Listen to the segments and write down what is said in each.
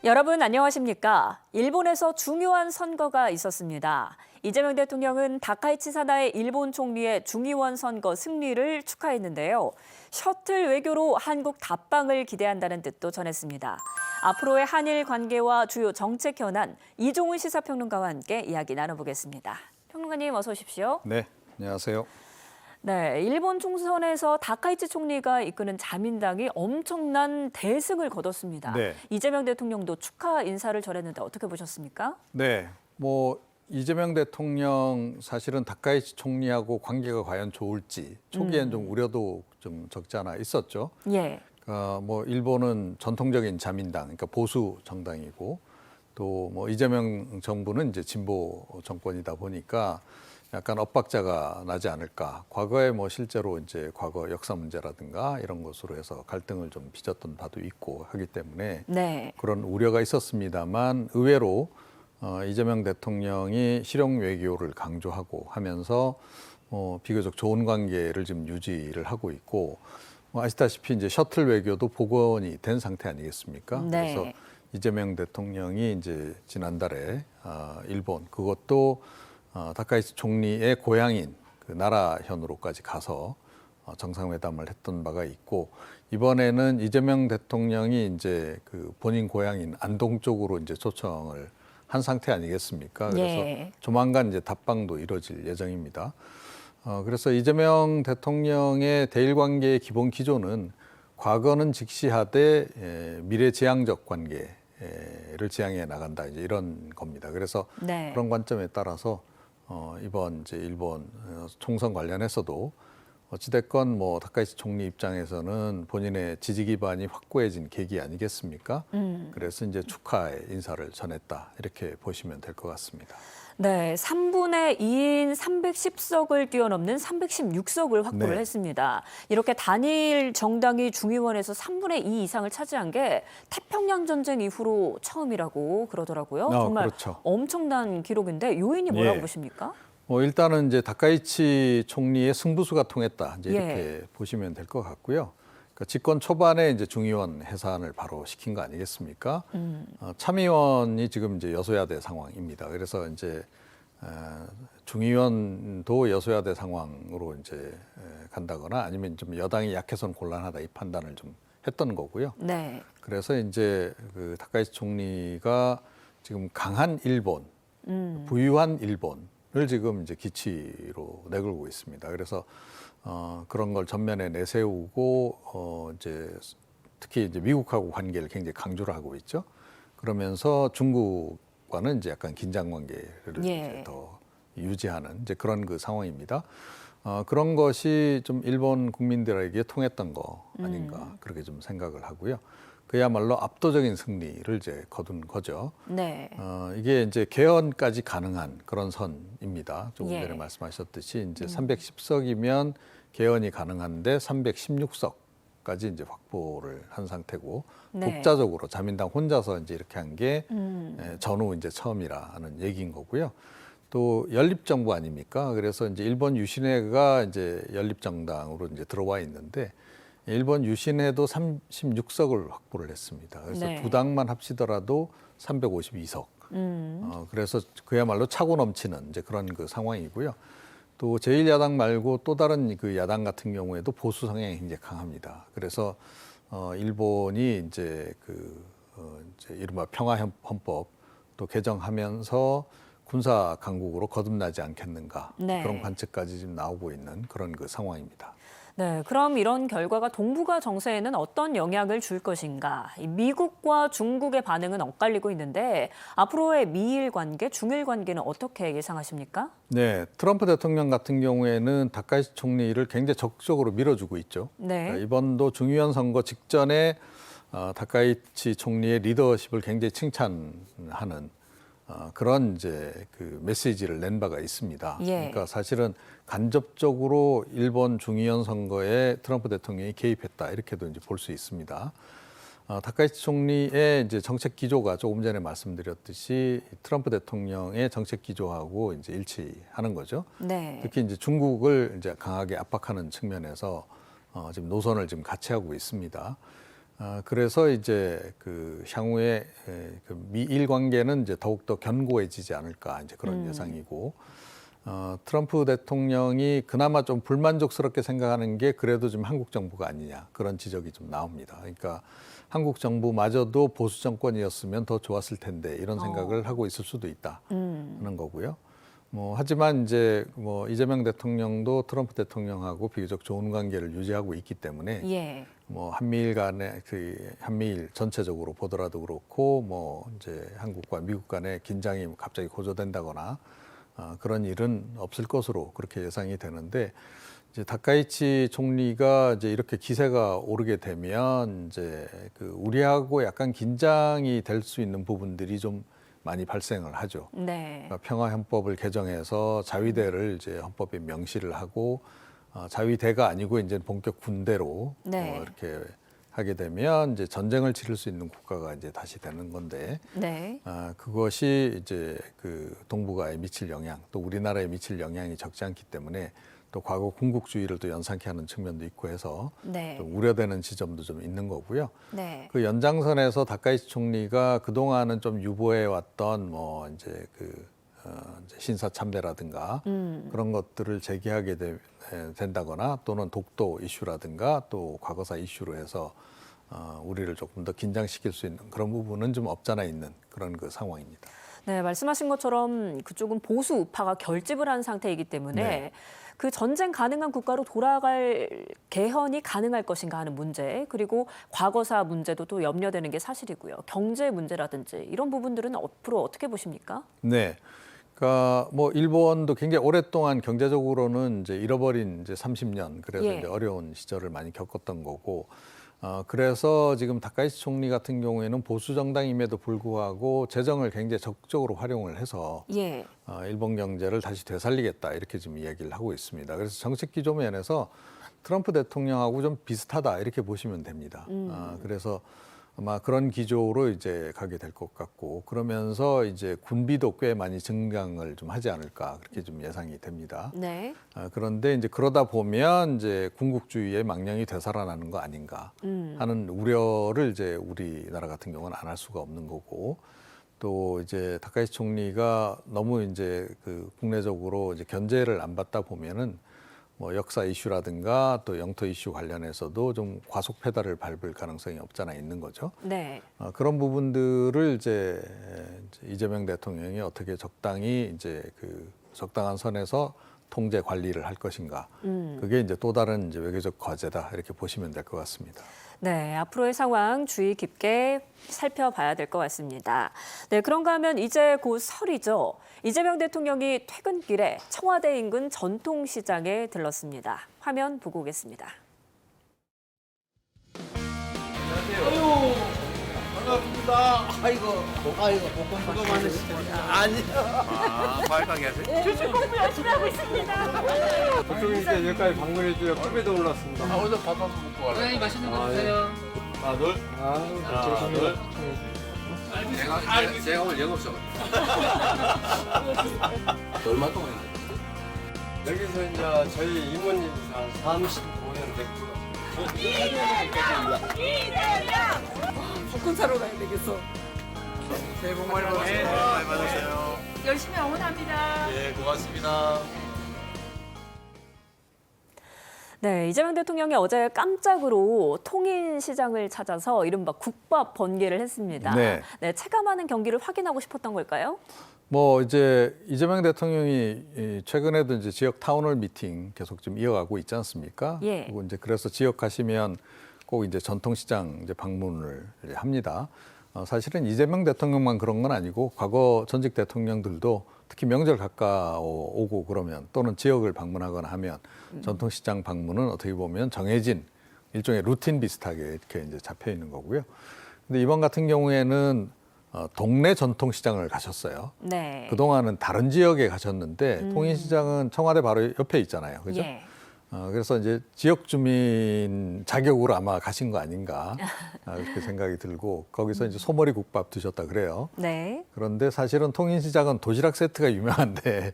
여러분 안녕하십니까? 일본에서 중요한 선거가 있었습니다. 이재명 대통령은 다카이치 사다의 일본 총리의 중의원 선거 승리를 축하했는데요. 셔틀 외교로 한국 답방을 기대한다는 뜻도 전했습니다. 앞으로의 한일 관계와 주요 정책 현안, 이종훈 시사평론가와 함께 이야기 나눠보겠습니다. 평론가님 어서 오십시오. 네, 안녕하세요. 네, 일본 총선에서 다카이치 총리가 이끄는 자민당이 엄청난 대승을 거뒀습니다. 네. 이재명 대통령도 축하 인사를 전했는데 어떻게 보셨습니까? 네, 이재명 대통령 사실은 다카이치 총리하고 관계가 과연 좋을지 초기엔 좀 우려도 좀 적지 않아 있었죠. 예. 일본은 전통적인 자민당, 그러니까 보수 정당이고 또 이재명 정부는 이제 진보 정권이다 보니까 약간 엇박자가 나지 않을까. 과거에 실제로 이제 과거 역사 문제라든가 이런 것으로 해서 갈등을 좀 빚었던 바도 있고 하기 때문에 네. 그런 우려가 있었습니다만 의외로 이재명 대통령이 실용 외교를 강조하고 하면서 비교적 좋은 관계를 지금 유지를 하고 있고 아시다시피 이제 셔틀 외교도 복원이 된 상태 아니겠습니까? 네. 그래서 이재명 대통령이 이제 지난달에 일본 그것도 다카이치 총리의 고향인 그 나라현으로까지 가서 정상회담을 했던 바가 있고 이번에는 이재명 대통령이 이제 그 본인 고향인 안동 쪽으로 이제 초청을 한 상태 아니겠습니까? 그래서 예. 조만간 이제 답방도 이뤄질 예정입니다. 그래서 이재명 대통령의 대일 관계의 기본 기조는 과거는 직시하되 미래지향적 관계를 지향해 나간다 이제 이런 겁니다. 그래서 네. 그런 관점에 따라서 이번 이제 일본 총선 관련해서도 어찌됐건 다카이치 총리 입장에서는 본인의 지지 기반이 확고해진 계기 아니겠습니까? 그래서 이제 축하의 인사를 전했다 이렇게 보시면 될 것 같습니다. 네, 3분의 2인 310석을 뛰어넘는 316석을 확보를 네. 했습니다. 이렇게 단일 정당이 중의원에서 3분의 2 이상을 차지한 게 태평양 전쟁 이후로 처음이라고 그러더라고요. 정말 그렇죠. 엄청난 기록인데 요인이 뭐라고 예. 보십니까? 일단은 이제 다카이치 총리의 승부수가 통했다 이제 이렇게 예. 보시면 될 것 같고요. 그러니까 집권 초반에 이제 중의원 해산을 바로 시킨 거 아니겠습니까? 참의원이 지금 이제 여소야대 상황입니다. 그래서 이제 중의원도 여소야대 상황으로 이제 간다거나 아니면 좀 여당이 약해서는 곤란하다 이 판단을 좀 했던 거고요. 네. 그래서 이제 그 다카이치 총리가 지금 강한 일본, 부유한 일본을 지금 이제 기치로 내걸고 있습니다. 그래서 그런 걸 전면에 내세우고 이제 특히 이제 미국하고 관계를 굉장히 강조를 하고 있죠. 그러면서 중국과는 이제 약간 긴장 관계를 예. 이제 더 유지하는 이제 그런 그 상황입니다. 그런 것이 좀 일본 국민들에게 통했던 거 아닌가 그렇게 좀 생각을 하고요. 그야말로 압도적인 승리를 이제 거둔 거죠. 네. 이게 이제 개헌까지 가능한 그런 선입니다. 조금 예. 전에 말씀하셨듯이 이제 310석이면 개헌이 가능한데 316석까지 이제 확보를 한 상태고 네. 독자적으로 자민당 혼자서 이제 이렇게 한 게 전후 이제 처음이라는 얘기인 거고요. 또 연립정부 아닙니까? 그래서 이제 일본 유신회가 이제 연립정당으로 이제 들어와 있는데 일본 유신회도 36석을 확보를 했습니다. 그래서 네. 두 당만 합치더라도 352석. 그래서 그야말로 차고 넘치는 이제 그런 그 상황이고요. 또 제1야당 말고 또 다른 그 야당 같은 경우에도 보수 성향이 굉장히 강합니다. 그래서 일본이 이제 이제 이른바 평화헌법 또 개정하면서 군사 강국으로 거듭나지 않겠는가 네. 그런 관측까지 지금 나오고 있는 그런 그 상황입니다. 네, 그럼 이런 결과가 동북아 정세에는 어떤 영향을 줄 것인가? 미국과 중국의 반응은 엇갈리고 있는데 앞으로의 미일 관계, 중일 관계는 어떻게 예상하십니까? 네, 트럼프 대통령 같은 경우에는 다카이치 총리를 굉장히 적극적으로 밀어주고 있죠. 네. 그러니까 이번도 중의원 선거 직전에 다카이치 총리의 리더십을 굉장히 칭찬하는 그런 이제 그 메시지를 낸 바가 있습니다. 예. 그러니까 사실은 간접적으로 일본 중의원 선거에 트럼프 대통령이 개입했다 이렇게도 이제 볼 수 있습니다. 다카이치 총리의 이제 정책 기조가 조금 전에 말씀드렸듯이 트럼프 대통령의 정책 기조하고 이제 일치하는 거죠. 네. 특히 이제 중국을 이제 강하게 압박하는 측면에서 지금 노선을 지금 같이 하고 있습니다. 그래서 이제 그 향후에 그 미일 관계는 이제 더욱더 견고해지지 않을까 이제 그런 예상이고 트럼프 대통령이 그나마 좀 불만족스럽게 생각하는 게 그래도 좀 한국 정부가 아니냐 그런 지적이 좀 나옵니다. 그러니까 한국 정부마저도 보수 정권이었으면 더 좋았을 텐데 이런 생각을 하고 있을 수도 있다 하는 거고요. 뭐 하지만 이제 뭐 이재명 대통령도 트럼프 대통령하고 비교적 좋은 관계를 유지하고 있기 때문에 예. 뭐 한미일 간의 한미일 전체적으로 보더라도 그렇고 뭐 이제 한국과 미국 간의 긴장이 갑자기 고조된다거나 그런 일은 없을 것으로 그렇게 예상이 되는데 이제 다카이치 총리가 이제 이렇게 기세가 오르게 되면 이제 그 우리하고 약간 긴장이 될 수 있는 부분들이 좀 많이 발생을 하죠. 네. 그러니까 평화헌법을 개정해서 자위대를 이제 헌법에 명시를 하고 자위대가 아니고 이제 본격 군대로 네. 이렇게 하게 되면 이제 전쟁을 치를 수 있는 국가가 이제 다시 되는 건데 네. 그것이 이제 그 동북아에 미칠 영향 또 우리나라에 미칠 영향이 적지 않기 때문에 또 과거 군국주의를 또 연상케 하는 측면도 있고 해서 네. 좀 우려되는 지점도 좀 있는 거고요. 네. 그 연장선에서 다카이치 총리가 그동안은 좀 유보해 왔던 뭐 이제 이제 신사 참배라든가 그런 것들을 제기하게 된다거나 또는 독도 이슈라든가 또 과거사 이슈로 해서 우리를 조금 더 긴장시킬 수 있는 그런 부분은 좀 없잖아 있는 그런 그 상황입니다. 네, 말씀하신 것처럼 그쪽은 보수 우파가 결집을 한 상태이기 때문에 네. 그 전쟁 가능한 국가로 돌아갈 개헌이 가능할 것인가 하는 문제, 그리고 과거사 문제도 또 염려되는 게 사실이고요. 경제 문제라든지 이런 부분들은 앞으로 어떻게 보십니까? 네. 그러니까 뭐 일본도 굉장히 오랫동안 경제적으로는 이제 잃어버린 이제 30년 그래서 예. 이제 어려운 시절을 많이 겪었던 거고 그래서 지금 다카이치 총리 같은 경우에는 보수 정당임에도 불구하고 재정을 굉장히 적극적으로 활용을 해서 예. 일본 경제를 다시 되살리겠다 이렇게 지금 이야기를 하고 있습니다. 그래서 정책 기조 면에서 트럼프 대통령하고 좀 비슷하다 이렇게 보시면 됩니다. 그래서 아마 그런 기조로 이제 가게 될 것 같고 그러면서 이제 군비도 꽤 많이 증강을 좀 하지 않을까 그렇게 좀 예상이 됩니다. 네. 그런데 이제 그러다 보면 이제 군국주의의 망령이 되살아나는 거 아닌가 하는 우려를 이제 우리나라 같은 경우는 안 할 수가 없는 거고 또 이제 다카이치 총리가 너무 이제 그 국내적으로 이제 견제를 안 받다 보면은 뭐 역사 이슈라든가 또 영토 이슈 관련해서도 좀 과속 페달을 밟을 가능성이 없잖아 있는 거죠. 네. 그런 부분들을 이제 이재명 대통령이 어떻게 적당히 이제 그 적당한 선에서 통제 관리를 할 것인가. 그게 이제 또 다른 이제 외교적 과제다 이렇게 보시면 될 것 같습니다. 네, 앞으로의 상황 주의 깊게 살펴봐야 될 것 같습니다. 네, 그런가 하면 이제 곧 설이죠. 이재명 대통령이 퇴근길에 청와대 인근 전통시장에 들렀습니다. 화면 보고 오겠습니다. 아유, 반갑습니다. 아이고, 복권 수고 많으시죠? 아니요. 과일 가게 하세요? 주식 공부 열심히 하고 있습니다. 대통령님께 여기까지 방문해 주셔서 꿈에도 몰랐습니다. 아, 오늘 밥 한번 먹고 가라. 사장님 맛있는 거 드세요. 하나, 둘. 하나, 둘. 제가 오늘 영업쇼. 얼마 동안 했나요? 여기서 이제 저희 이모님 한 35년 됐고요. 복권 사러 가야 되겠어. 새해 복 많이 받으세요. 많이 받으세요. 열심히 응원합니다. 예, 고맙습니다. 네, 이재명 대통령이 어제 깜짝으로 통인시장을 찾아서 이른바 국밥 번개를 했습니다. 네. 네, 체감하는 경기를 확인하고 싶었던 걸까요? 뭐 이제 이재명 대통령이 최근에도 이제 지역 타운홀 미팅 계속 좀 이어가고 있지 않습니까? 예. 그리고 이제 그래서 지역 가시면 꼭 이제 전통시장 이제 방문을 이제 합니다. 사실은 이재명 대통령만 그런 건 아니고 과거 전직 대통령들도 특히 명절 가까워오고 그러면 또는 지역을 방문하거나 하면 전통시장 방문은 어떻게 보면 정해진 일종의 루틴 비슷하게 이렇게 이제 잡혀 있는 거고요. 근데 이번 같은 경우에는 동네 전통시장을 가셨어요. 네. 그동안은 다른 지역에 가셨는데 통인시장은 청와대 바로 옆에 있잖아요. 그죠? 예. 그래서 이제 지역 주민 자격으로 아마 가신 거 아닌가 그렇게 생각이 들고 거기서 이제 소머리 국밥 드셨다 그래요. 네. 그런데 사실은 통인시장은 도시락 세트가 유명한데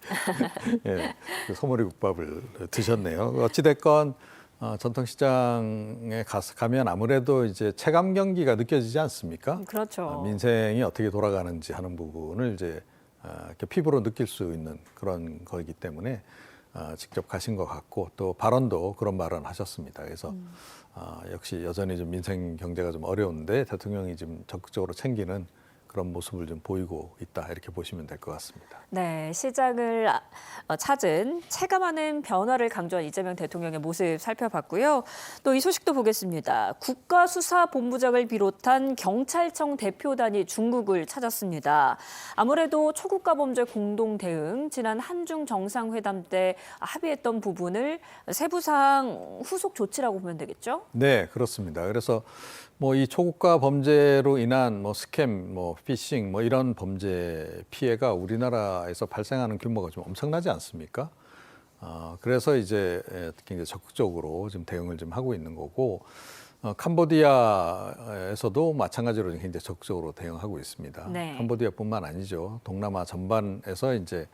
예, 그 소머리 국밥을 드셨네요. 어찌됐건 전통시장에 가면 아무래도 이제 체감 경기가 느껴지지 않습니까? 그렇죠. 민생이 어떻게 돌아가는지 하는 부분을 이제 이렇게 피부로 느낄 수 있는 그런 거이기 때문에 직접 가신 것 같고 또 발언도 그런 발언 하셨습니다. 그래서 역시 여전히 좀 민생 경제가 좀 어려운데 대통령이 좀 적극적으로 챙기는 그런 모습을 좀 보이고 있다 이렇게 보시면 될 것 같습니다. 네, 시장을 찾은 체감하는 변화를 강조한 이재명 대통령의 모습 살펴봤고요. 또 이 소식도 보겠습니다. 국가수사본부장을 비롯한 경찰청 대표단이 중국을 찾았습니다. 아무래도 초국가 범죄 공동 대응, 지난 한중 정상회담 때 합의했던 부분을 세부사항 후속 조치라고 보면 되겠죠? 네, 그렇습니다. 그래서 뭐 이 초국가 범죄로 인한 뭐 스캠, 뭐 피싱, 뭐 이런 범죄 피해가 우리나라에서 발생하는 규모가 좀 엄청나지 않습니까? 그래서 이제 굉장히 적극적으로 지금 대응을 좀 하고 있는 거고, 캄보디아에서도 마찬가지로 굉장히 적극적으로 대응하고 있습니다. 네. 캄보디아뿐만 아니죠. 동남아 전반에서 이제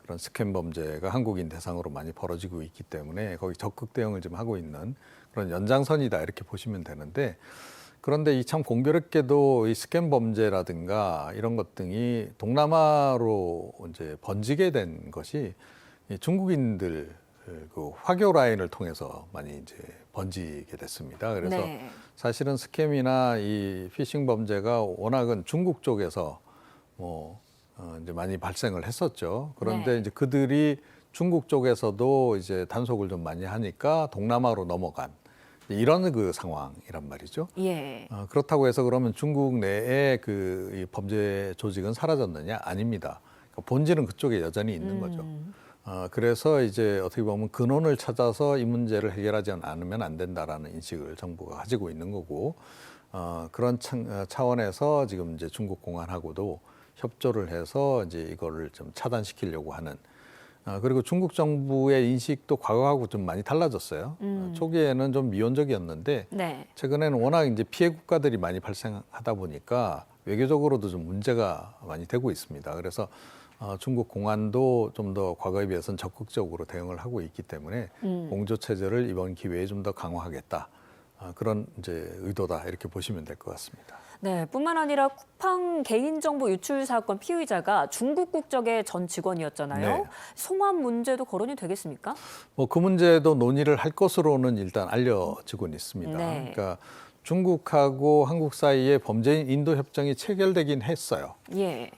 그런 스캠 범죄가 한국인 대상으로 많이 벌어지고 있기 때문에 거기 적극 대응을 좀 하고 있는 그런 연장선이다 이렇게 보시면 되는데, 그런데 이 참 공교롭게도 이 스캠 범죄라든가 이런 것 등이 동남아로 이제 번지게 된 것이 이 중국인들 그 화교 라인을 통해서 많이 이제 번지게 됐습니다. 그래서 네. 사실은 스캠이나 이 피싱 범죄가 워낙은 중국 쪽에서 이제 많이 발생을 했었죠. 그런데 네. 이제 그들이 중국 쪽에서도 이제 단속을 좀 많이 하니까 동남아로 넘어간 이런 그 상황이란 말이죠. 예. 그렇다고 해서 그러면 중국 내에 이 범죄 조직은 사라졌느냐? 아닙니다. 그러니까 본질은 그쪽에 여전히 있는 거죠. 그래서 이제 어떻게 보면 근원을 찾아서 이 문제를 해결하지 않으면 안 된다라는 인식을 정부가 가지고 있는 거고, 그런 차원에서 지금 이제 중국 공안하고도 협조를 해서 이제 이거를 좀 차단시키려고 하는. 그리고 중국 정부의 인식도 과거하고 좀 많이 달라졌어요. 초기에는 좀 미온적이었는데 네. 최근에는 워낙 이제 피해 국가들이 많이 발생하다 보니까 외교적으로도 좀 문제가 많이 되고 있습니다. 그래서 중국 공안도 좀 더 과거에 비해서는 적극적으로 대응을 하고 있기 때문에 공조 체제를 이번 기회에 좀 더 강화하겠다. 그런 이제 의도다 이렇게 보시면 될 것 같습니다. 네, 뿐만 아니라 쿠팡 개인정보 유출 사건 피의자가 중국 국적의 전 직원이었잖아요. 네. 송환 문제도 거론이 되겠습니까? 뭐 그 문제도 논의를 할 것으로는 일단 알려지고는 있습니다. 네. 그러니까 중국하고 한국 사이에 범죄인 인도 협정이 체결되긴 했어요. 예.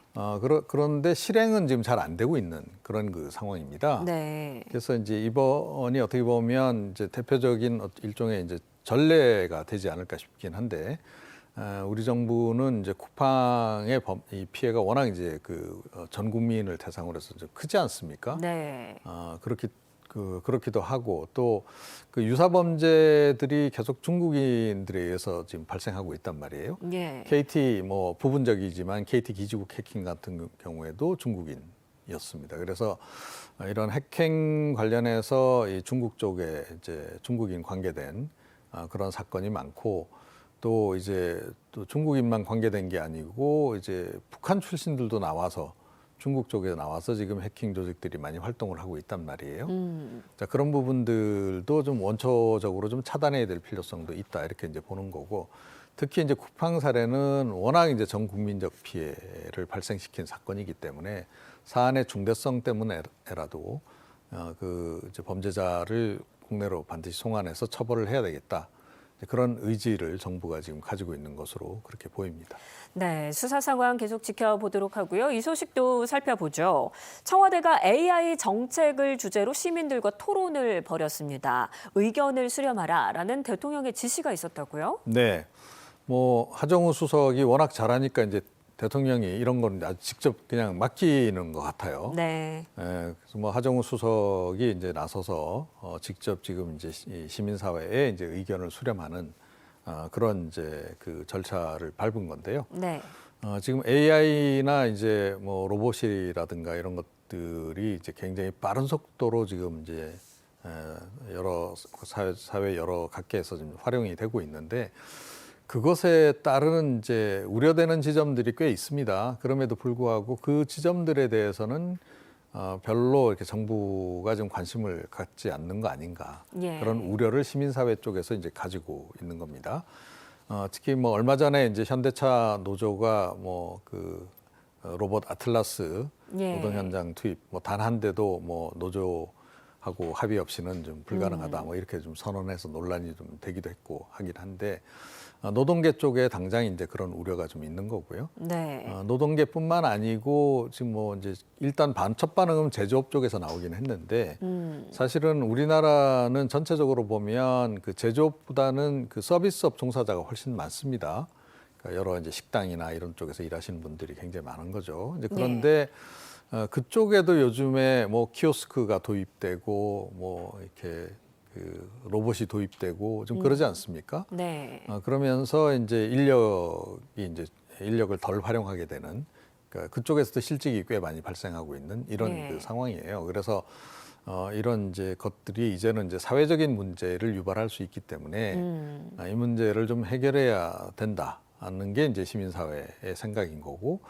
그런데 실행은 지금 잘 안 되고 있는 그런 그 상황입니다. 네. 그래서 이제 이번이 어떻게 보면 이제 대표적인 일종의 이제 전례가 되지 않을까 싶긴 한데, 우리 정부는 이제 쿠팡의 이 피해가 워낙 이제 전 국민을 대상으로 해서 좀 크지 않습니까? 네. 그렇기도 하고 또 그 유사 범죄들이 계속 중국인들에 의해서 지금 발생하고 있단 말이에요. 예. KT 뭐 부분적이지만 KT 기지국 해킹 같은 경우에도 중국인이었습니다. 그래서 이런 해킹 관련해서 이 중국 쪽에 이제 중국인 관계된 그런 사건이 많고, 또 이제 또 중국인만 관계된 게 아니고 이제 북한 출신들도 나와서 중국 쪽에 나와서 지금 해킹 조직들이 많이 활동을 하고 있단 말이에요. 자, 그런 부분들도 좀 원초적으로 좀 차단해야 될 필요성도 있다 이렇게 이제 보는 거고, 특히 이제 쿠팡 사례는 워낙 이제 전 국민적 피해를 발생시킨 사건이기 때문에 사안의 중대성 때문에라도 이제 범죄자를 국내로 반드시 송환해서 처벌을 해야 되겠다. 그런 의지를 정부가 지금 가지고 있는 것으로 그렇게 보입니다. 네, 수사 상황 계속 지켜보도록 하고요. 이 소식도 살펴보죠. 청와대가 AI 정책을 주제로 시민들과 토론을 벌였습니다. 의견을 수렴하라라는 대통령의 지시가 있었다고요? 네, 뭐 하정우 수석이 워낙 잘하니까 이제 대통령이 이런 건 아주 직접 그냥 맡기는 것 같아요. 네. 그래서 뭐 하정우 수석이 이제 나서서 직접 지금 이제 시민사회에 이제 의견을 수렴하는 그런 이제 그 절차를 밟은 건데요. 네. 지금 AI나 이제 뭐 로봇이라든가 이런 것들이 이제 굉장히 빠른 속도로 지금 이제 여러 사회 여러 각계에서 좀 활용이 되고 있는데, 그것에 따른 이제 우려되는 지점들이 꽤 있습니다. 그럼에도 불구하고 그 지점들에 대해서는 별로 이렇게 정부가 좀 관심을 갖지 않는 거 아닌가 예. 그런 우려를 시민사회 쪽에서 이제 가지고 있는 겁니다. 특히 뭐 얼마 전에 이제 현대차 노조가 뭐 그 로봇 아틀라스 예. 노동 현장 투입 뭐 단 한 대도 뭐 노조하고 합의 없이는 좀 불가능하다 뭐 이렇게 좀 선언해서 논란이 좀 되기도 했고 하긴 한데 노동계 쪽에 당장 이제 그런 우려가 좀 있는 거고요. 네. 노동계뿐만 아니고 지금 뭐 이제 일단 첫 반응은 제조업 쪽에서 나오긴 했는데 사실은 우리나라는 전체적으로 보면 그 제조업보다는 그 서비스업 종사자가 훨씬 많습니다. 그러니까 여러 이제 식당이나 이런 쪽에서 일하시는 분들이 굉장히 많은 거죠. 이제 그런데 그쪽에도 요즘에 뭐 키오스크가 도입되고 뭐 이렇게 그 로봇이 도입되고 좀 그러지 않습니까? 네. 그러면서 이제 인력을 덜 활용하게 되는 그러니까 그쪽에서도 실직이 꽤 많이 발생하고 있는 이런 네. 그 상황이에요. 그래서 이런 이제 것들이 이제는 이제 사회적인 문제를 유발할 수 있기 때문에 이 문제를 좀 해결해야 된다는 게 이제 시민사회의 생각인 거고.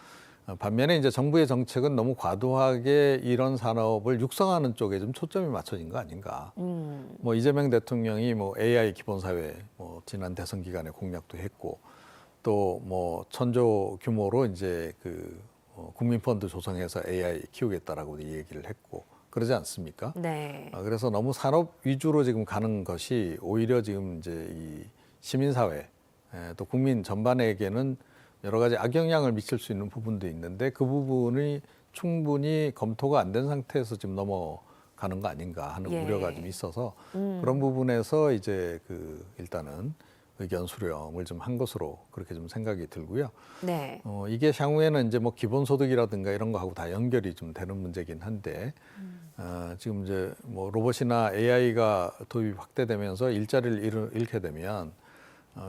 반면에 이제 정부의 정책은 너무 과도하게 이런 산업을 육성하는 쪽에 좀 초점이 맞춰진 거 아닌가. 뭐 이재명 대통령이 뭐 AI 기본사회 뭐 지난 대선 기간에 공약도 했고 또 뭐 천조 규모로 이제 그 국민펀드 조성해서 AI 키우겠다라고 얘기를 했고 그러지 않습니까? 네. 그래서 너무 산업 위주로 지금 가는 것이 오히려 지금 이제 이 시민사회 또 국민 전반에게는 여러 가지 악영향을 미칠 수 있는 부분도 있는데 그 부분이 충분히 검토가 안 된 상태에서 지금 넘어가는 거 아닌가 하는 예. 우려가 좀 있어서 그런 부분에서 이제 그 일단은 의견 수렴을 좀 한 것으로 그렇게 좀 생각이 들고요. 네. 이게 향후에는 이제 뭐 기본소득이라든가 이런 거하고 다 연결이 좀 되는 문제긴 한데 지금 이제 뭐 로봇이나 AI가 도입 확대되면서 일자리를 잃게 되면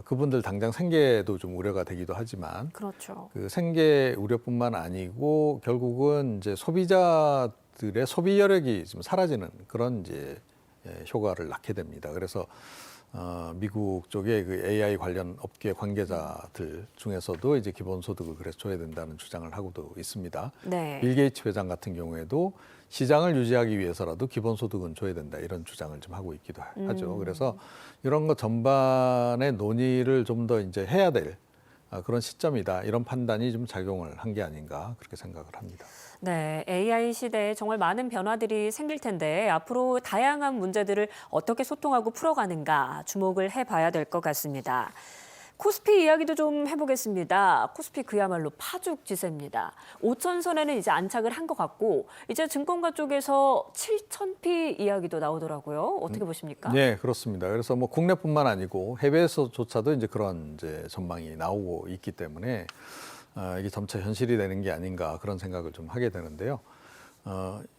그분들 당장 생계도 좀 우려가 되기도 하지만 그렇죠. 그 생계 우려뿐만 아니고 결국은 이제 소비자들의 소비 여력이 좀 사라지는 그런 이제 효과를 낳게 됩니다. 그래서 미국 쪽의 그 AI 관련 업계 관계자들 중에서도 이제 기본소득을 그래서 줘야 된다는 주장을 하고도 있습니다. 네. 빌 게이츠 회장 같은 경우에도 시장을 유지하기 위해서라도 기본소득은 줘야 된다 이런 주장을 좀 하고 있기도 하죠. 그래서 이런 것 전반의 논의를 좀 더 이제 해야 될 그런 시점이다 이런 판단이 좀 작용을 한 게 아닌가 그렇게 생각을 합니다. 네, AI 시대에 정말 많은 변화들이 생길 텐데 앞으로 다양한 문제들을 어떻게 소통하고 풀어가는가 주목을 해봐야 될 것 같습니다. 코스피 이야기도 좀 해보겠습니다. 코스피 그야말로 파죽지세입니다. 5천선에는 이제 안착을 한 것 같고 이제 증권가 쪽에서 7,000피 이야기도 나오더라고요. 어떻게 보십니까? 네, 그렇습니다. 그래서 뭐 국내뿐만 아니고 해외에서조차도 이제 그런 이제 전망이 나오고 있기 때문에 이게 점차 현실이 되는 게 아닌가 그런 생각을 좀 하게 되는데요.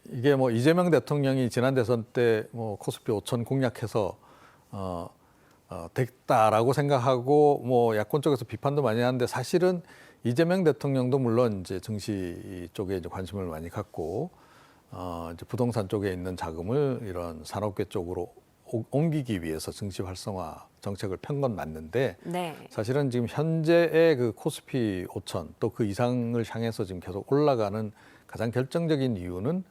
이게 뭐 이재명 대통령이 지난 대선 때 뭐 코스피 5천 공략해서 됐다라고 생각하고 뭐 야권 쪽에서 비판도 많이 하는데 사실은 이재명 대통령도 물론 이제 증시 쪽에 이제 관심을 많이 갖고 이제 부동산 쪽에 있는 자금을 이런 산업계 쪽으로 옮기기 위해서 증시 활성화 정책을 편 건 맞는데 네. 사실은 지금 현재의 그 코스피 5천 또 그 이상을 향해서 지금 계속 올라가는 가장 결정적인 이유는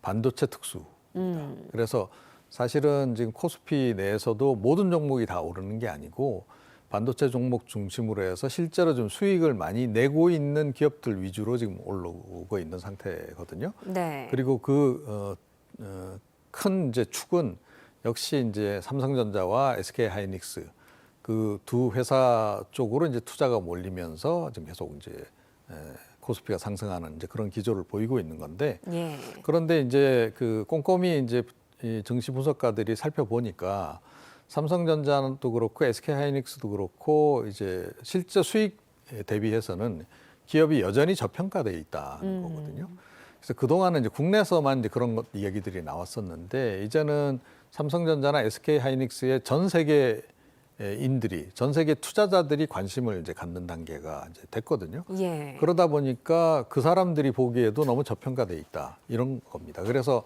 반도체 특수입니다. 그래서 사실은 지금 코스피 내에서도 모든 종목이 다 오르는 게 아니고 반도체 종목 중심으로 해서 실제로 좀 수익을 많이 내고 있는 기업들 위주로 지금 올라오고 있는 상태거든요. 네. 그리고 그 큰 이제 축은 역시 이제 삼성전자와 SK 하이닉스 그 두 회사 쪽으로 이제 투자가 몰리면서 지금 계속 이제 코스피가 상승하는 이제 그런 기조를 보이고 있는 건데 예. 그런데 이제 그 꼼꼼히 이제 이 증시 분석가들이 살펴보니까 삼성전자도 그렇고 SK 하이닉스도 그렇고 이제 실제 수익 대비해서는 기업이 여전히 저평가돼 있다는 거거든요. 그래서 그동안은 이제 국내에서만 이제 그런 것 이야기들이 나왔었는데 이제는 삼성전자나 SK 하이닉스의 전 세계인들이 전 세계 투자자들이 관심을 이제 갖는 단계가 이제 됐거든요. 예. 그러다 보니까 그 사람들이 보기에도 너무 저평가돼 있다 이런 겁니다. 그래서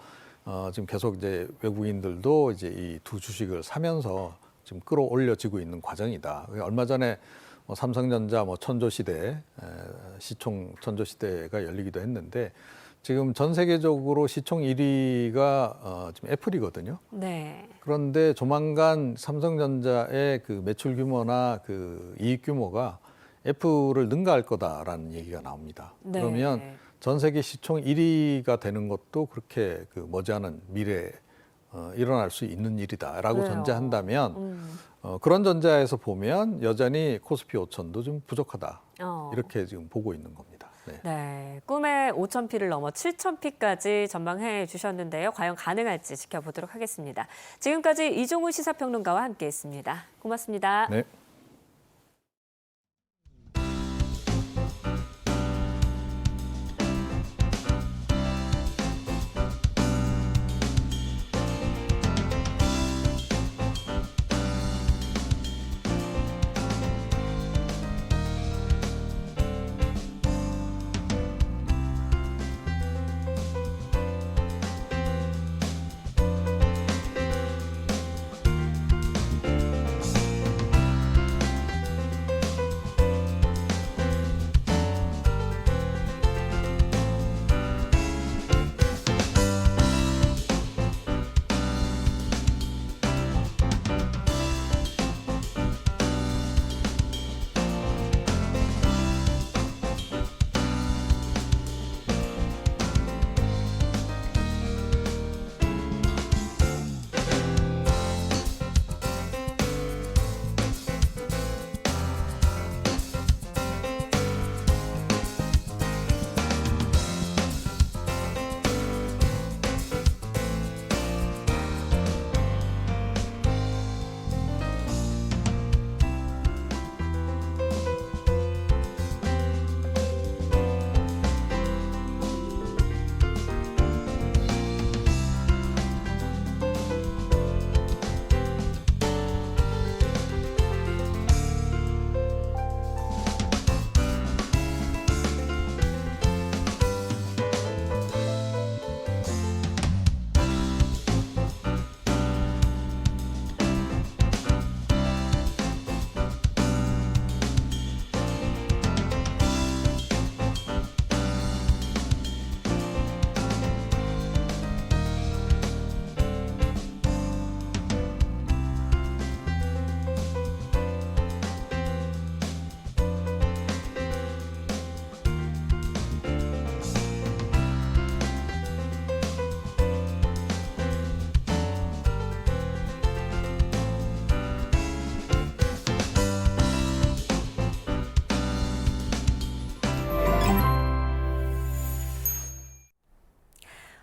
지금 계속 이제 외국인들도 이제 이 두 주식을 사면서 지금 끌어올려지고 있는 과정이다. 얼마 전에 삼성전자 뭐 천조 시대 시총 천조 시대가 열리기도 했는데 지금 전 세계적으로 시총 1위가 지금 애플이거든요. 네. 그런데 조만간 삼성전자의 그 매출 규모나 그 이익 규모가 애플을 능가할 거다라는 얘기가 나옵니다. 네. 그러면 전 세계 시총 1위가 되는 것도 그렇게 그 머지않은 미래에 일어날 수 있는 일이다라고 그래요. 전제한다면 그런 전제에서 보면 여전히 코스피 5천도 좀 부족하다. 이렇게 지금 보고 있는 겁니다. 네. 네, 꿈의 5,000피를 넘어 7,000피까지 전망해 주셨는데요. 과연 가능할지 지켜보도록 하겠습니다. 지금까지 이종우 시사평론가와 함께했습니다. 고맙습니다. 네.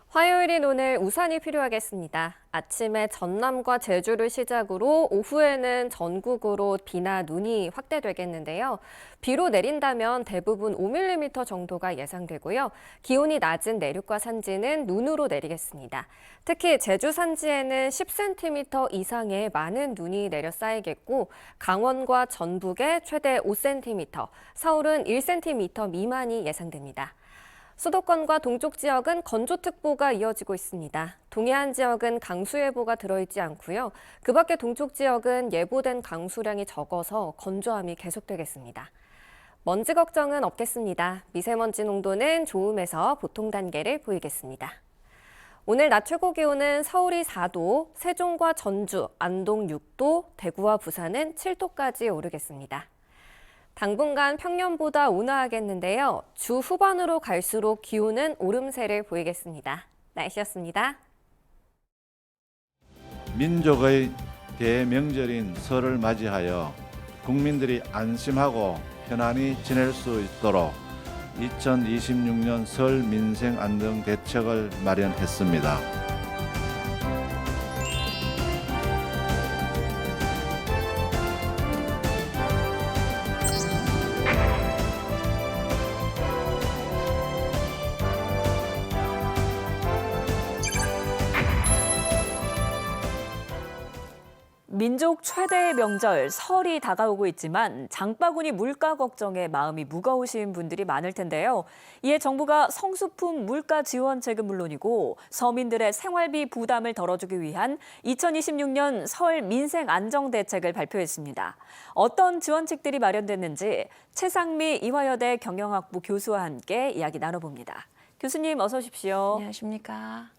화요일인 오늘 우산이 필요하겠습니다. 아침에 전남과 제주를 시작으로 오후에는 전국으로 비나 눈이 확대되겠는데요. 비로 내린다면 대부분 5mm 정도가 예상되고요. 기온이 낮은 내륙과 산지는 눈으로 내리겠습니다. 특히 제주 산지에는 10cm 이상의 많은 눈이 내려 쌓이겠고 강원과 전북에 최대 5cm, 서울은 1cm 미만이 예상됩니다. 수도권과 동쪽 지역은 건조특보가 이어지고 있습니다. 동해안 지역은 강수예보가 들어있지 않고요. 그 밖에 동쪽 지역은 예보된 강수량이 적어서 건조함이 계속되겠습니다. 먼지 걱정은 없겠습니다. 미세먼지 농도는 좋음에서 보통 단계를 보이겠습니다. 오늘 낮 최고 기온은 서울이 4도, 세종과 전주, 안동 6도, 대구와 부산은 7도까지 오르겠습니다. 당분간 평년보다 온화하겠는데요. 주 후반으로 갈수록 기온은 오름세를 보이겠습니다. 날씨였습니다. 민족의 대명절인 설을 맞이하여 국민들이 안심하고 편안히 지낼 수 있도록 2026년 설 민생 안정 대책을 마련했습니다. 민족 최대의 명절 설이 다가오고 있지만 장바구니 물가 걱정에 마음이 무거우신 분들이 많을 텐데요. 이에 정부가 성수품 물가 지원책은 물론이고 서민들의 생활비 부담을 덜어주기 위한 2026년 설 민생 안정 대책을 발표했습니다. 어떤 지원책들이 마련됐는지 최상미 이화여대 경영학부 교수와 함께 이야기 나눠봅니다. 교수님 어서 오십시오. 안녕하십니까.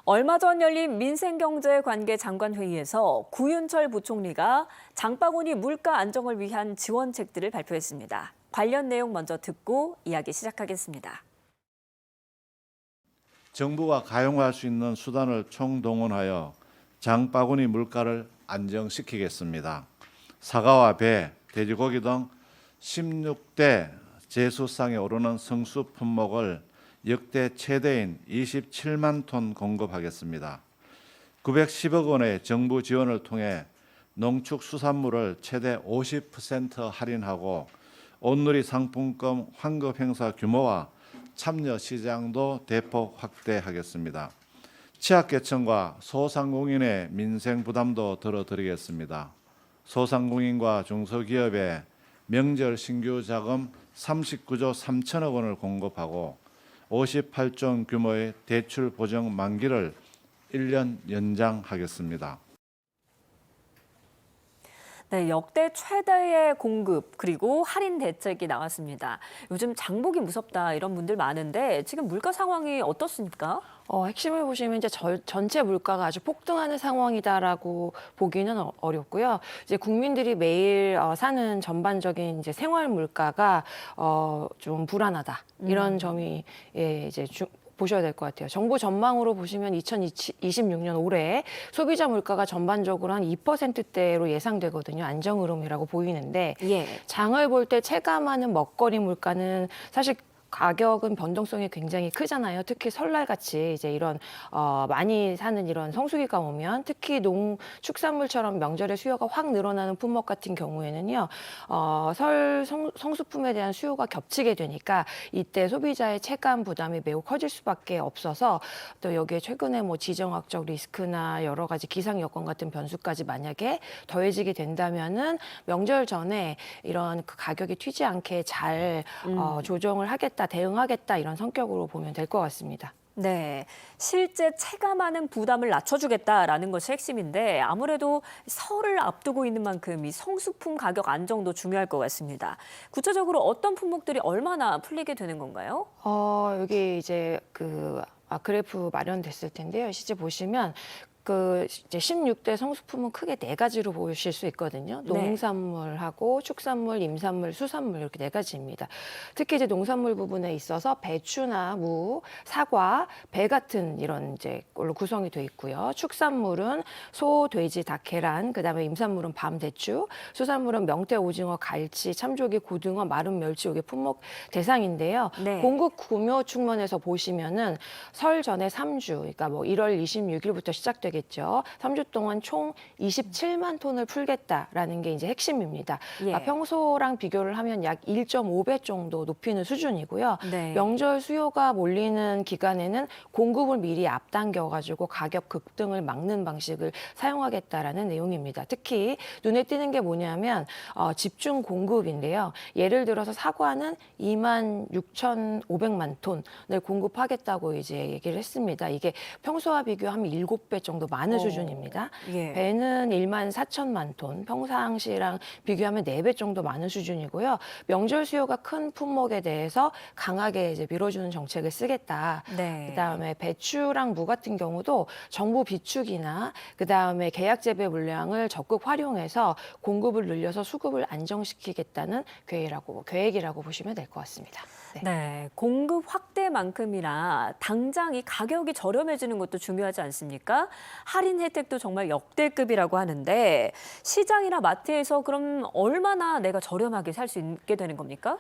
얼마 전 열린 민생경제관계 장관회의에서 구윤철 부총리가 장바구니 물가 안정을 위한 지원책들을 발표했습니다. 관련 내용 먼저 듣고 이야기 시작하겠습니다. 정부가 가용할 수 있는 수단을 총동원하여 장바구니 물가를 안정시키겠습니다. 사과와 배, 돼지고기 등 16대 제수상에 오르는 성수 품목을 역대 최대인 27만 톤 공급하겠습니다. 910억 원의 정부 지원을 통해 농축수산물을 최대 50% 할인하고 온누리 상품권 환급 행사 규모와 참여 시장도 대폭 확대하겠습니다. 취약계층과 소상공인의 민생 부담도 덜어드리겠습니다. 소상공인과 중소기업에 명절 신규 자금 39조 3천억 원을 공급하고 58조 규모의 대출 보정 만기를 1년 연장하겠습니다. 네, 역대 최대의 공급 그리고 할인 대책이 나왔습니다. 요즘 장보기 무섭다 이런 분들 많은데 지금 물가 상황이 어떻습니까? 핵심을 보시면 이제 전체 물가가 아주 폭등하는 상황이다라고 보기는 어렵고요. 이제 국민들이 매일 사는 전반적인 이제 생활 물가가 좀 불안하다 이런 점이 이제 보셔야 될 것 같아요. 정부 전망으로 보시면 2026년 올해 소비자 물가가 전반적으로 한 2%대로 예상되거든요. 안정 흐름이라고 보이는데 장을 볼 때 체감하는 먹거리 물가는 사실 가격은 변동성이 굉장히 크잖아요. 특히 설날 같이 이제 이런 많이 사는 이런 성수기가 오면 특히 농축산물처럼 명절에 수요가 확 늘어나는 품목 같은 경우에는요. 설 성수품에 대한 수요가 겹치게 되니까 이때 소비자의 체감 부담이 매우 커질 수밖에 없어서 또 여기에 최근에 뭐 지정학적 리스크나 여러 가지 기상 여건 같은 변수까지 만약에 더해지게 된다면은 명절 전에 이런 그 가격이 튀지 않게 잘 조정을 하겠다. 대응하겠다 이런 성격으로 보면 될 것 같습니다. 네, 실제 체감하는 부담을 낮춰주겠다라는 것이 핵심인데 아무래도 설을 앞두고 있는 만큼 이 성수품 가격 안정도 중요할 것 같습니다. 구체적으로 어떤 품목들이 얼마나 풀리게 되는 건가요? 여기 이제 그래프 마련됐을 텐데요. 실제 보시면 이제 16대 성수품은 크게 4가지로 보실 수 있거든요. 농산물하고 축산물, 임산물, 수산물 이렇게 4가지입니다. 특히 이제 농산물 부분에 있어서 배추나 무, 사과, 배 같은 이런 이제 걸로 구성이 돼 있고요. 축산물은 소, 돼지, 닭, 계란, 그다음에 임산물은 밤, 대추, 수산물은 명태, 오징어, 갈치, 참조기, 고등어, 마른 멸치 이게 품목 대상인데요. 공급 구묘 측면에서 보시면은 설 전에 3주, 그러니까 뭐 1월 26일부터 시작되겠죠. 3주 동안 총 27만 톤을 풀겠다라는 게 이제 핵심입니다. 그러니까 평소랑 비교를 하면 약 1.5배 정도 높이는 수준이고요. 명절 수요가 몰리는 기간에는 공급을 미리 앞당겨가지고 가격 급등을 막는 방식을 사용하겠다라는 내용입니다. 특히 눈에 띄는 게 뭐냐면 집중 공급인데요. 예를 들어서 사과는 26,500만 톤을 공급하겠다고 이제 얘기를 했습니다. 이게 평소와 비교하면 7배 정도 많은 수준입니다. 배는 14,000만 톤, 평상시랑 비교하면 4배 정도 많은 수준이고요. 명절 수요가 큰 품목에 대해서 강하게 이제 밀어주는 정책을 쓰겠다. 그다음에 배추랑 무 같은 경우도 정부 비축이나 그다음에 계약 재배 물량을 적극 활용해서 공급을 늘려서 수급을 안정시키겠다는 계획이라고 보시면 될 것 같습니다. 네, 공급 확대만큼이나 당장 이 가격이 저렴해지는 것도 중요하지 않습니까? 할인 혜택도 정말 역대급이라고 하는데 시장이나 마트에서 그럼 얼마나 내가 저렴하게 살 수 있게 되는 겁니까?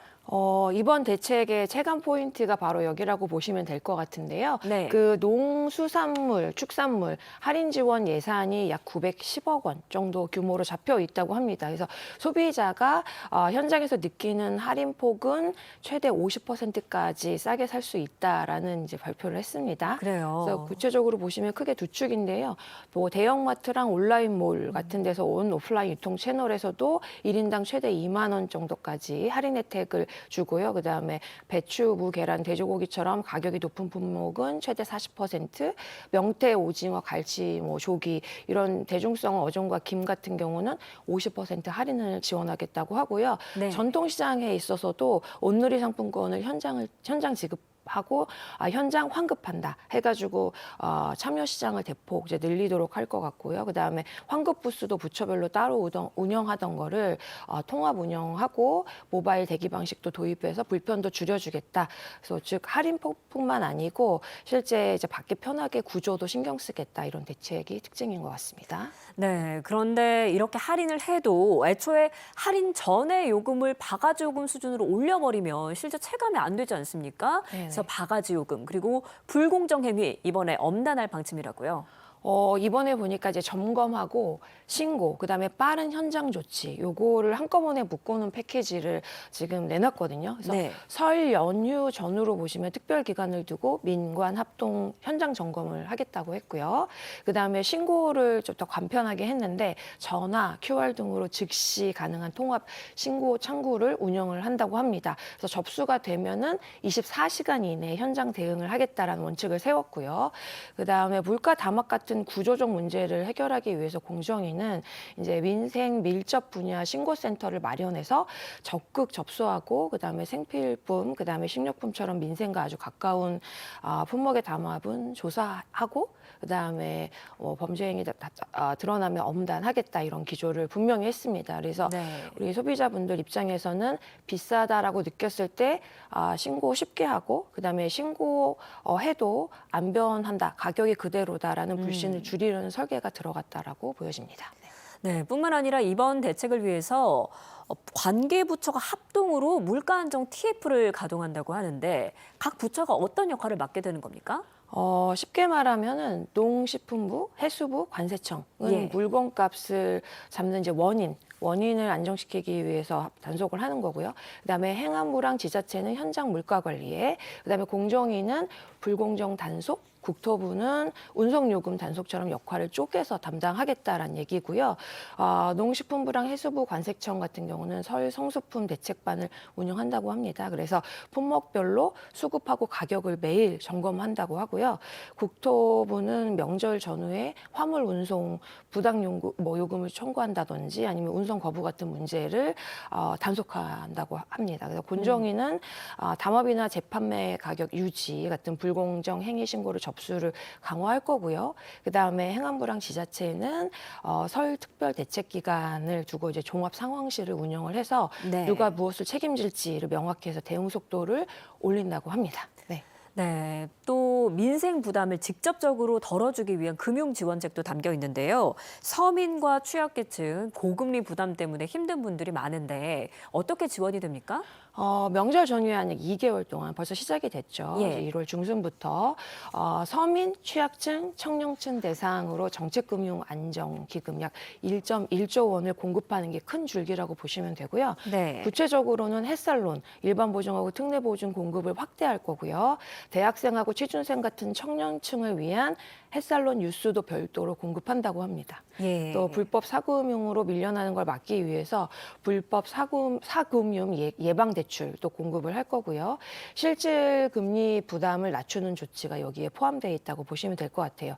이번 대책의 체감 포인트가 바로 여기라고 보시면 될 것 같은데요. 그 농수산물, 축산물 할인 지원 예산이 약 910억 원 정도 규모로 잡혀 있다고 합니다. 그래서 소비자가 현장에서 느끼는 할인 폭은 최대 50%까지 싸게 살 수 있다라는 이제 발표를 했습니다. 그래서 구체적으로 보시면 크게 두 축인데요. 뭐 대형마트랑 온라인몰 같은 데서 온 오프라인 유통 채널에서도 1인당 최대 2만 원 정도까지 할인 혜택을 주고요. 그다음에 배추, 무, 계란, 돼지고기처럼 가격이 높은 품목은 최대 40%, 명태, 오징어, 갈치, 뭐 조기 이런 대중성 어종과 김 같은 경우는 50% 할인을 지원하겠다고 하고요. 전통시장에 있어서도 온누리 상품권을 현장 지급 하고 현장 환급한다 해가지고 참여 시장을 대폭 이제 늘리도록 할 것 같고요. 그 다음에 환급 부스도 부처별로 따로 운영하던 거를 통합 운영하고 모바일 대기 방식도 도입해서 불편도 줄여주겠다. 그래서 즉 할인뿐만 아니고 실제 이제 받기 편하게 구조도 신경 쓰겠다 이런 대책이 특징인 것 같습니다. 네, 그런데 이렇게 할인을 해도 애초에 할인 전에 요금을 바가지 요금 수준으로 올려버리면 실제 체감이 안 되지 않습니까? 네네. 그래서 바가지 요금 그리고 불공정 행위 이번에 엄단할 방침이라고요. 이번에 보니까 이제 점검하고 신고, 그다음에 빠른 현장 조치, 요거를 한꺼번에 묶어놓은 패키지를 지금 내놨거든요. 그래서 네. 설 연휴 전후로 보시면 특별 기간을 두고 민관 합동 현장 점검을 하겠다고 했고요. 그다음에 신고를 좀 더 간편하게 했는데 전화, QR 등으로 즉시 가능한 통합 신고 창구를 운영을 한다고 합니다. 그래서 접수가 되면은 24시간 이내에 현장 대응을 하겠다라는 원칙을 세웠고요. 그다음에 물가 담합 같은 구조적 문제를 해결하기 위해서 공정위는 이제 민생 밀접 분야 신고센터를 마련해서 적극 접수하고 그다음에 생필품, 그다음에 식료품처럼 민생과 아주 가까운 품목의 담합은 조사하고 그다음에 범죄 행위 드러나면 엄단하겠다 이런 기조를 분명히 했습니다. 그래서 네. 우리 소비자분들 입장에서는 비싸다라고 느꼈을 때 신고 쉽게 하고 그다음에 신고해도 안 변한다, 가격이 그대로다라는 불신을 줄이려는 설계가 들어갔다라고 보여집니다. 네. 네, 뿐만 아니라 이번 대책을 위해서 관계부처가 합동으로 물가 안정 TF를 가동한다고 하는데 각 부처가 어떤 역할을 맡게 되는 겁니까? 쉽게 말하면은 농식품부, 해수부, 관세청은 예. 물건값을 잡는 이제 원인을 안정시키기 위해서 단속을 하는 거고요. 그다음에 행안부랑 지자체는 현장 물가 관리에, 그다음에 공정위는 불공정 단속, 국토부는 운송요금 단속처럼 역할을 쪼개서 담당하겠다라는 얘기고요. 농식품부랑 해수부, 관세청 같은 경우는 설 성수품 대책반을 운영한다고 합니다. 그래서 품목별로 수급하고 가격을 매일 점검한다고 하고요. 국토부는 명절 전후에 화물 운송 부당 요금을 청구한다든지 아니면 운송 거부 같은 문제를 단속한다고 합니다. 그래서 공정위는 담합이나 재판매 가격 유지 같은 불공정 행위 신고를 접수를 강화할 거고요. 그다음에 행안부랑 지자체는 설 특별 대책 기간을 두고 이제 종합 상황실을 운영을 해서 네. 누가 무엇을 책임질지를 명확히 해서 대응 속도를 올린다고 합니다. 네. 네, 또 민생 부담을 직접적으로 덜어주기 위한 금융 지원책도 담겨 있는데요. 서민과 취약계층, 고금리 부담 때문에 힘든 분들이 많은데 어떻게 지원이 됩니까? 명절 전후에 한 2개월 동안 벌써 시작이 됐죠. 예. 이제 1월 중순부터 서민, 취약층, 청년층 대상으로 정책금융안정기금 약 1.1조 원을 공급하는 게 큰 줄기라고 보시면 되고요. 네. 구체적으로는 햇살론, 일반보증하고 특례보증 공급을 확대할 거고요. 대학생하고 취준생 같은 청년층을 위한 햇살론 뉴스도 별도로 공급한다고 합니다. 예. 또 불법 사금융으로 밀려나는 걸 막기 위해서 불법 사금융 예방 대출도 공급을 할 거고요. 실질 금리 부담을 낮추는 조치가 여기에 포함되어 있다고 보시면 될 것 같아요.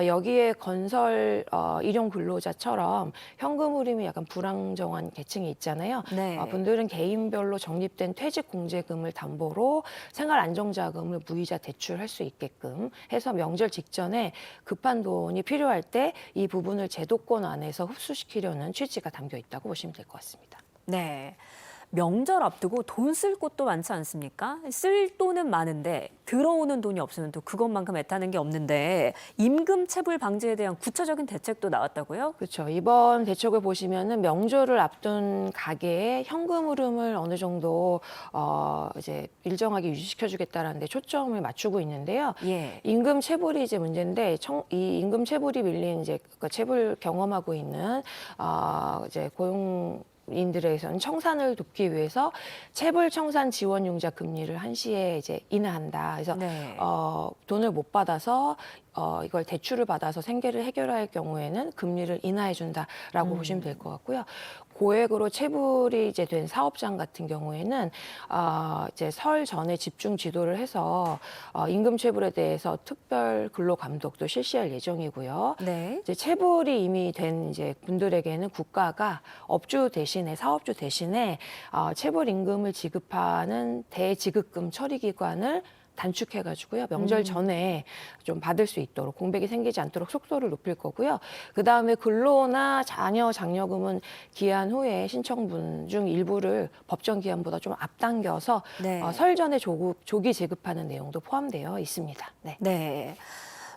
여기에 건설 일용 근로자처럼 현금 흐름이 약간 불안정한 계층이 있잖아요. 네. 분들은 개인별로 적립된 퇴직공제금을 담보로 생활안정자금을 무이자 대출할 수 있게끔 해서 명절 직전에 급한 돈이 필요할 때 이 부분을 제도권 안에서 흡수시키려는 취지가 담겨 있다고 보시면 될 것 같습니다. 네. 명절 앞두고 돈 쓸 곳도 많지 않습니까? 쓸 돈은 많은데 들어오는 돈이 없으면 또 그것만큼 애타는 게 없는데 임금 체불 방지에 대한 구체적인 대책도 나왔다고요? 그렇죠. 이번 대책을 보시면은 명절을 앞둔 가게의 현금 흐름을 어느 정도 이제 일정하게 유지시켜주겠다라는 데 초점을 맞추고 있는데요. 예. 임금 체불이 이제 문제인데 이 임금 체불이 밀린 이제 그 체불 경험하고 있는 이제 인들에서는 청산을 돕기 위해서 체불 청산 지원 융자 금리를 한시에 이제 인하한다. 그래서 네. 돈을 못 받아서 이걸 대출을 받아서 생계를 해결할 경우에는 금리를 인하해 준다라고 보시면 될 것 같고요. 고액으로 체불이 이제 된 사업장 같은 경우에는 이제 설 전에 집중 지도를 해서 임금 체불에 대해서 특별 근로 감독도 실시할 예정이고요. 네. 이제 체불이 이미 된 이제 분들에게는 국가가 업주 대신에 사업주 대신에 체불 임금을 지급하는 대지급금 처리 기관을 단축해가지고요. 명절 전에 좀 받을 수 있도록 공백이 생기지 않도록 속도를 높일 거고요. 그 다음에 근로나 자녀 장려금은 기한 후에 신청분 중 일부를 법정 기한보다 좀 앞당겨서 네. 설 전에 조기 지급하는 내용도 포함되어 있습니다. 네. 네.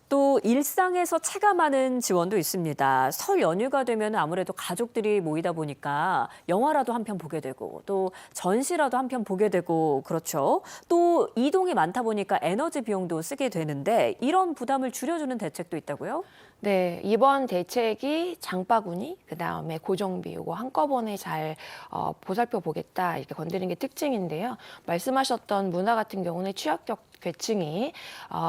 또 일상에서 체감하는 지원도 있습니다. 설 연휴가 되면 아무래도 가족들이 모이다 보니까 영화라도 한 편 보게 되고 또 전시라도 한 편 보게 되고 그렇죠. 또 이동이 많다 보니까 에너지 비용도 쓰게 되는데 이런 부담을 줄여주는 대책도 있다고요? 네, 이번 대책이 장바구니, 그다음에 고정비 요거 한꺼번에 잘 보살펴 보겠다 이렇게 건드린 게 특징인데요. 말씀하셨던 문화 같은 경우는 취약적 계층이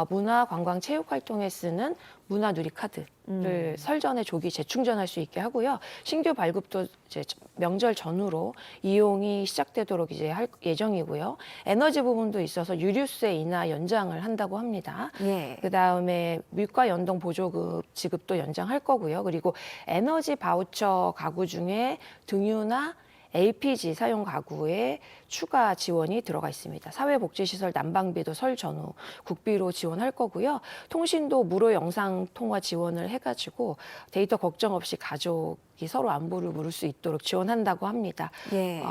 문화, 관광, 체육 활동에 쓰는 문화 누리 카드를 설 전에 조기 재충전할 수 있게 하고요. 신규 발급도 이제 명절 전후로 이용이 시작되도록 이제 할 예정이고요. 에너지 부분도 있어서 유류세 인하 연장을 한다고 합니다. 예. 그다음에 물가 연동 보조금 지급도 연장할 거고요. 그리고 에너지 바우처 가구 중에 등유나 LPG 사용 가구에 추가 지원이 들어가 있습니다. 사회복지시설 난방비도 설 전후 국비로 지원할 거고요. 통신도 무료 영상 통화 지원을 해가지고 데이터 걱정 없이 가족이 서로 안부를 물을 수 있도록 지원한다고 합니다. 예.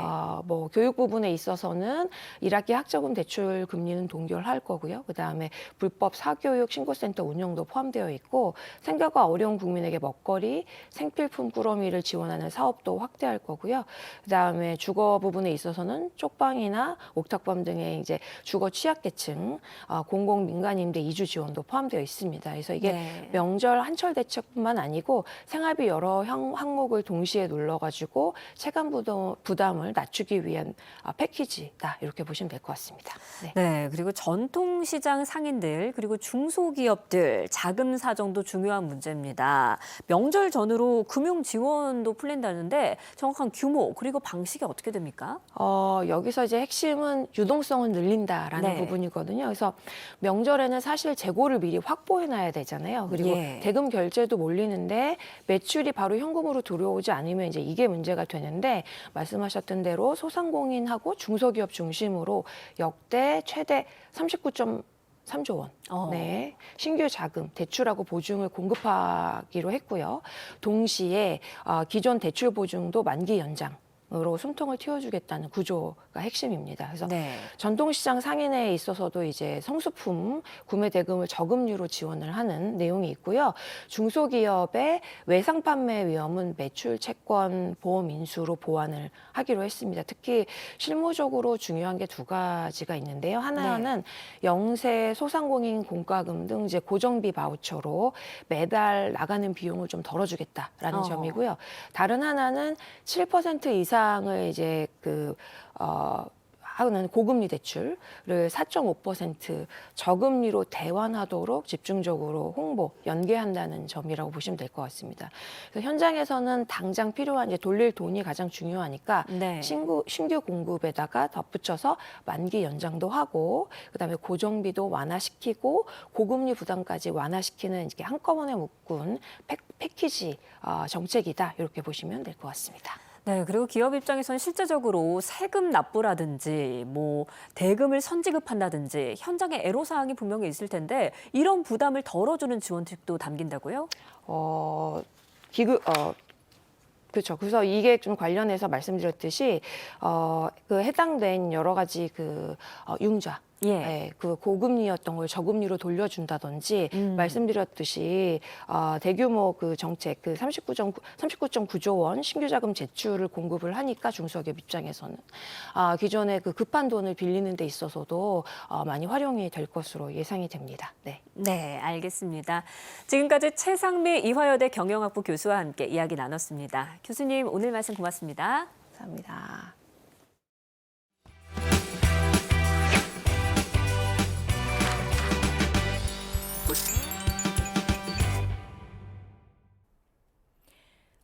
뭐 교육 부분에 있어서는 1학기 학자금 대출 금리는 동결할 거고요. 그다음에 불법 사교육 신고센터 운영도 포함되어 있고 생계가 어려운 국민에게 먹거리, 생필품 꾸러미를 지원하는 사업도 확대할 거고요. 그다음에 주거 부분에 있어서는 쪽방이나 옥탑방 등의 이제 주거 취약계층, 공공 민간 임대 이주 지원도 포함되어 있습니다. 그래서 이게 네. 명절 한철 대책뿐만 아니고 생활비 여러 항목을 동시에 눌러가지고 체감 부담을 낮추기 위한 패키지다 이렇게 보시면 될 것 같습니다. 네. 네, 그리고 전통시장 상인들 그리고 중소기업들 자금 사정도 중요한 문제입니다. 명절 전후로 금융 지원도 풀린다는데 정확한 규모 그리고 방식이 어떻게 됩니까? 여기서 이제 핵심은 유동성을 늘린다라는 네. 부분이거든요. 그래서 명절에는 사실 재고를 미리 확보해놔야 되잖아요. 그리고 예. 대금 결제도 몰리는데 매출이 바로 현금으로 들어오지 않으면 이제 이게 문제가 되는데 말씀하셨던 대로 소상공인하고 중소기업 중심으로 역대 최대 39.3조 원. 네, 신규 자금, 대출하고 보증을 공급하기로 했고요. 동시에 기존 대출 보증도 만기 연장으로 숨통을 틔워주겠다는 구조가 핵심입니다. 그래서 네. 전통시장 상인에 있어서도 이제 성수품 구매 대금을 저금리로 지원을 하는 내용이 있고요. 중소기업의 외상 판매 위험은 매출, 채권, 보험 인수로 보완을 하기로 했습니다. 특히 실무적으로 중요한 게 두 가지가 있는데요. 하나는 영세 소상공인 공과금 등 이제 고정비 바우처로 매달 나가는 비용을 좀 덜어주겠다라는 점이고요. 다른 하나는 7% 이상을 이제 하는 고금리 대출을 4.5% 저금리로 대환하도록 집중적으로 홍보, 연계한다는 점이라고 보시면 될 것 같습니다. 그래서 현장에서는 당장 필요한 이제 돌릴 돈이 가장 중요하니까 네. 신규 공급에다가 덧붙여서 만기 연장도 하고 그다음에 고정비도 완화시키고 고금리 부담까지 완화시키는 이렇게 한꺼번에 묶은 패키지 정책이다 이렇게 보시면 될 것 같습니다. 네, 그리고 기업 입장에서는 실제적으로 세금 납부라든지 뭐 대금을 선지급한다든지 현장에 애로사항이 분명히 있을 텐데 이런 부담을 덜어주는 지원책도 담긴다고요? 그렇죠. 그래서 이게 좀 관련해서 말씀드렸듯이 해당된 여러 가지 융자. 예. 네, 그 고금리였던 걸 저금리로 돌려준다든지 말씀드렸듯이 대규모 그 정책 39.9조 원 신규 자금 제출을 공급을 하니까 중소기업 입장에서는 기존에 그 급한 돈을 빌리는 데 있어서도 많이 활용이 될 것으로 예상이 됩니다. 네. 네, 알겠습니다. 지금까지 최상미 이화여대 경영학부 교수와 함께 이야기 나눴습니다. 교수님 오늘 말씀 고맙습니다. 감사합니다.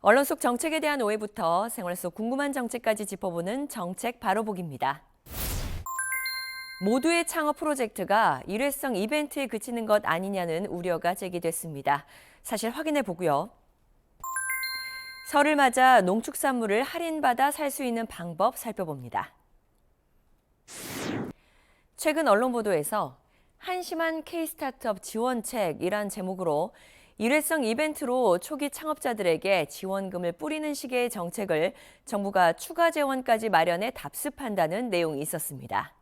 언론 속 정책에 대한 오해부터 생활 속 궁금한 정책까지 짚어보는 정책 바로 보기입니다. 모두의 창업 프로젝트가 일회성 이벤트에 그치는 것 아니냐는 우려가 제기됐습니다. 사실 확인해 보고요. 설을 맞아 농축산물을 할인받아 살 수 있는 방법 살펴봅니다. 최근 언론 보도에서 한심한 K-스타트업 지원책이란 제목으로 일회성 이벤트로 초기 창업자들에게 지원금을 뿌리는 식의 정책을 정부가 추가 재원까지 마련해 답습한다는 내용이 있었습니다.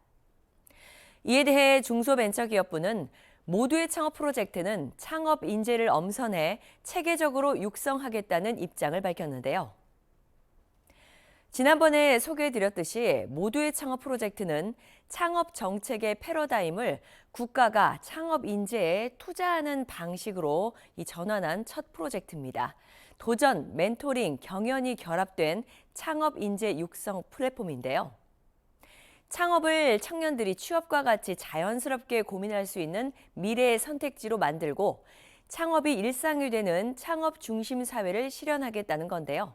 이에 대해 중소벤처기업부는 모두의 창업 프로젝트는 창업 인재를 엄선해 체계적으로 육성하겠다는 입장을 밝혔는데요. 지난번에 소개해드렸듯이 모두의 창업 프로젝트는 창업 정책의 패러다임을 국가가 창업 인재에 투자하는 방식으로 전환한 첫 프로젝트입니다. 도전, 멘토링, 경연이 결합된 창업 인재 육성 플랫폼인데요. 창업을 청년들이 취업과 같이 자연스럽게 고민할 수 있는 미래의 선택지로 만들고 창업이 일상이 되는 창업 중심 사회를 실현하겠다는 건데요.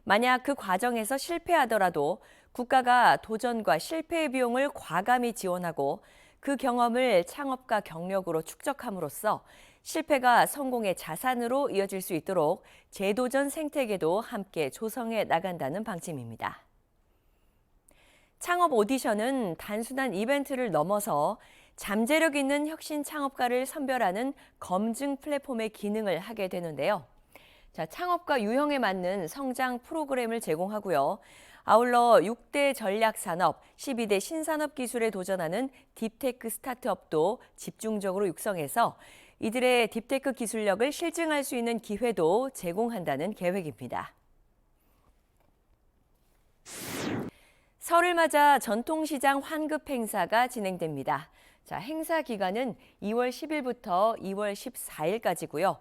만약 그 과정에서 실패하더라도 국가가 도전과 실패의 비용을 과감히 지원하고 그 경험을 창업가 경력으로 축적함으로써 실패가 성공의 자산으로 이어질 수 있도록 재도전 생태계도 함께 조성해 나간다는 방침입니다. 창업 오디션은 단순한 이벤트를 넘어서 잠재력 있는 혁신 창업가를 선별하는 검증 플랫폼의 기능을 하게 되는데요. 창업과 유형에 맞는 성장 프로그램을 제공하고요. 아울러 6대 전략산업, 12대 신산업 기술에 도전하는 딥테크 스타트업도 집중적으로 육성해서 이들의 딥테크 기술력을 실증할 수 있는 기회도 제공한다는 계획입니다. 설을 맞아 전통시장 환급 행사가 진행됩니다. 행사 기간은 2월 10일부터 2월 14일까지고요.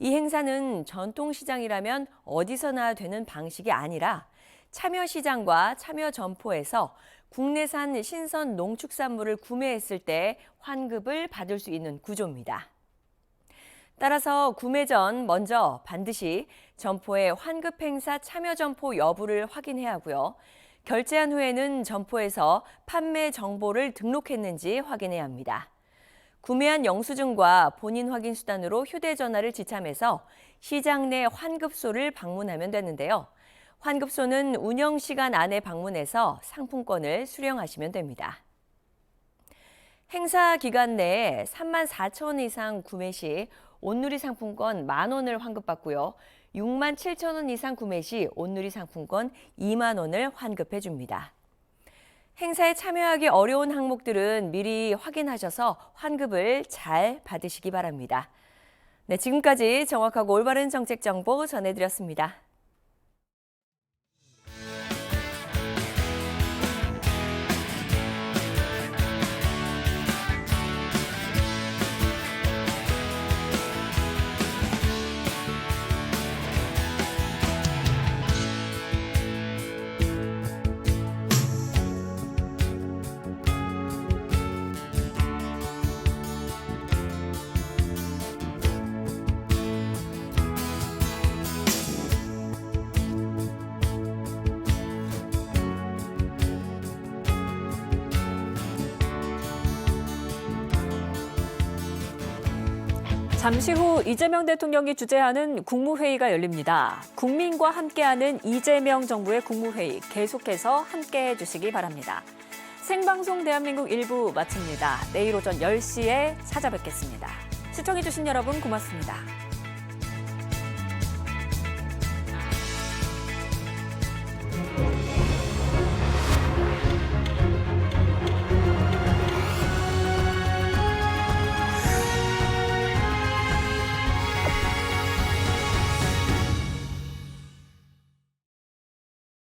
이 행사는 전통시장이라면 어디서나 되는 방식이 아니라 참여시장과 참여점포에서 국내산 신선 농축산물을 구매했을 때 환급을 받을 수 있는 구조입니다. 따라서 구매 전 먼저 반드시 점포의 환급 행사 참여 점포 여부를 확인해야 하고요. 결제한 후에는 점포에서 판매 정보를 등록했는지 확인해야 합니다. 구매한 영수증과 본인 확인 수단으로 휴대전화를 지참해서 시장 내 환급소를 방문하면 되는데요. 환급소는 운영시간 안에 방문해서 상품권을 수령하시면 됩니다. 행사 기간 내에 34,000원 이상 구매 시 온누리 상품권 10,000원을 환급받고요. 67,000원 이상 구매 시 온누리 상품권 20,000원을 환급해 줍니다. 행사에 참여하기 어려운 항목들은 미리 확인하셔서 환급을 잘 받으시기 바랍니다. 네, 지금까지 정확하고 올바른 정책 정보 전해드렸습니다. 잠시 후 이재명 대통령이 주재하는 국무회의가 열립니다. 국민과 함께하는 이재명 정부의 국무회의 계속해서 함께해 주시기 바랍니다. 생방송 대한민국 1부 마칩니다. 내일 오전 10시에 찾아뵙겠습니다. 시청해 주신 여러분 고맙습니다.